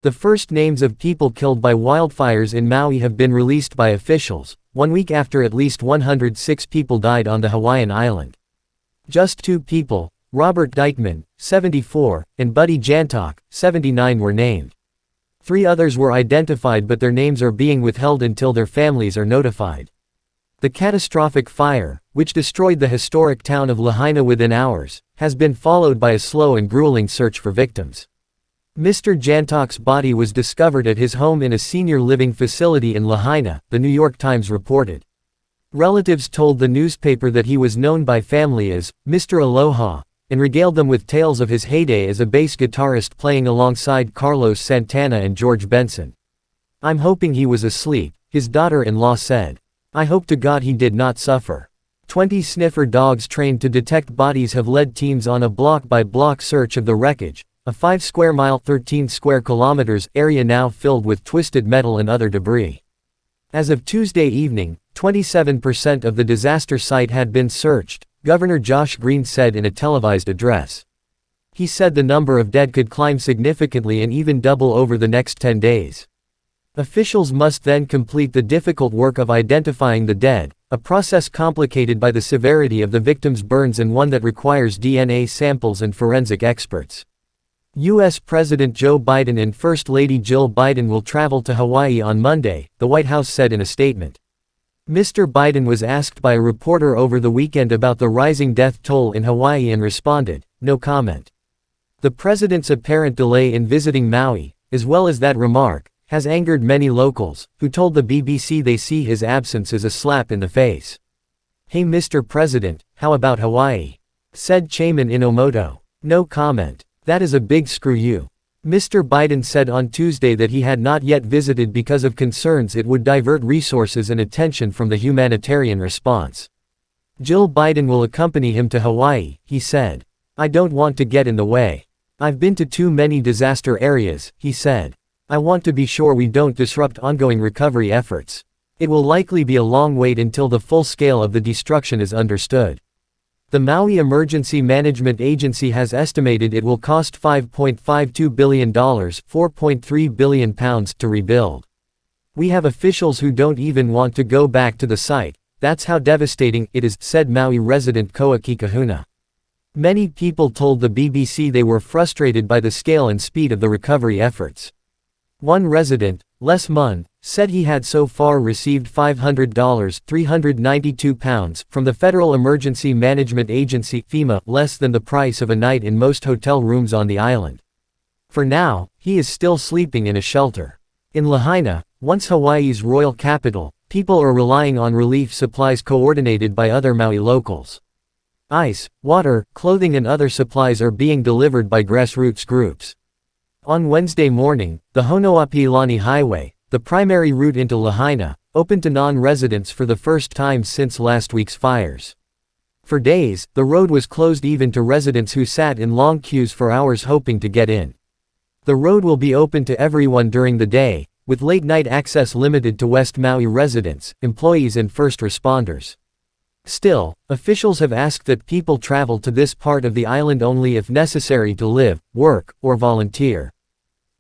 The first names of people killed by wildfires in Maui have been released by officials, 1 week after at least 106 people died on the Hawaiian island. Just 2 people, Robert Dykman, 74, and Buddy Jantok, 79 were named. 3 others were identified but their names are being withheld until their families are notified. The catastrophic fire, which destroyed the historic town of Lahaina within hours, has been followed by a slow and grueling search for victims. Mr. Jantok's body was discovered at his home in a senior living facility in Lahaina, the New York Times reported. Relatives told the newspaper that he was known by family as Mr. Aloha, and regaled them with tales of his heyday as a bass guitarist playing alongside Carlos Santana and George Benson. "I'm hoping he was asleep," his daughter-in-law said. "I hope to God he did not suffer." 20 sniffer dogs trained to detect bodies have led teams on a block-by-block search of the wreckage, a 5-square-mile 13 square kilometers area now filled with twisted metal and other debris. As of Tuesday evening, 27% of the disaster site had been searched, Governor Josh Green said in a televised address. He said the number of dead could climb significantly and even double over the next 10 days. Officials must then complete the difficult work of identifying the dead, a process complicated by the severity of the victims' burns and one that requires DNA samples and forensic experts. U.S. President Joe Biden and First Lady Jill Biden will travel to Hawaii on Monday, the White House said in a statement. Mr. Biden was asked by a reporter over the weekend about the rising death toll in Hawaii and responded, "No comment." The president's apparent delay in visiting Maui, as well as that remark, has angered many locals, who told the BBC they see his absence as a slap in the face. "Hey Mr. President, how about Hawaii?" said Chairman Inomoto. "No comment. That is a big screw you." Mr. Biden said on Tuesday that he had not yet visited because of concerns it would divert resources and attention from the humanitarian response. Jill Biden will accompany him to Hawaii, he said. "I don't want to get in the way. I've been to too many disaster areas," he said. "I want to be sure we don't disrupt ongoing recovery efforts. It will likely be a long wait until the full scale of the destruction is understood." The Maui Emergency Management Agency has estimated it will cost $5.52 billion, £4.3 billion to rebuild. "We have officials who don't even want to go back to the site, that's how devastating it is," said Maui resident Koa Kikahuna. Many people told the BBC they were frustrated by the scale and speed of the recovery efforts. One resident, Les Munn, said he had so far received $500 (£392) from the Federal Emergency Management Agency (FEMA), less than the price of a night in most hotel rooms on the island. For now, he is still sleeping in a shelter. In Lahaina, once Hawaii's royal capital, people are relying on relief supplies coordinated by other Maui locals. Ice, water, clothing and other supplies are being delivered by grassroots groups. On Wednesday morning, the Honoapiilani Highway, the primary route into Lahaina, opened to non-residents for the first time since last week's fires. For days, the road was closed even to residents who sat in long queues for hours hoping to get in. The road will be open to everyone during the day, with late-night access limited to West Maui residents, employees and first responders. Still, officials have asked that people travel to this part of the island only if necessary to live, work, or volunteer.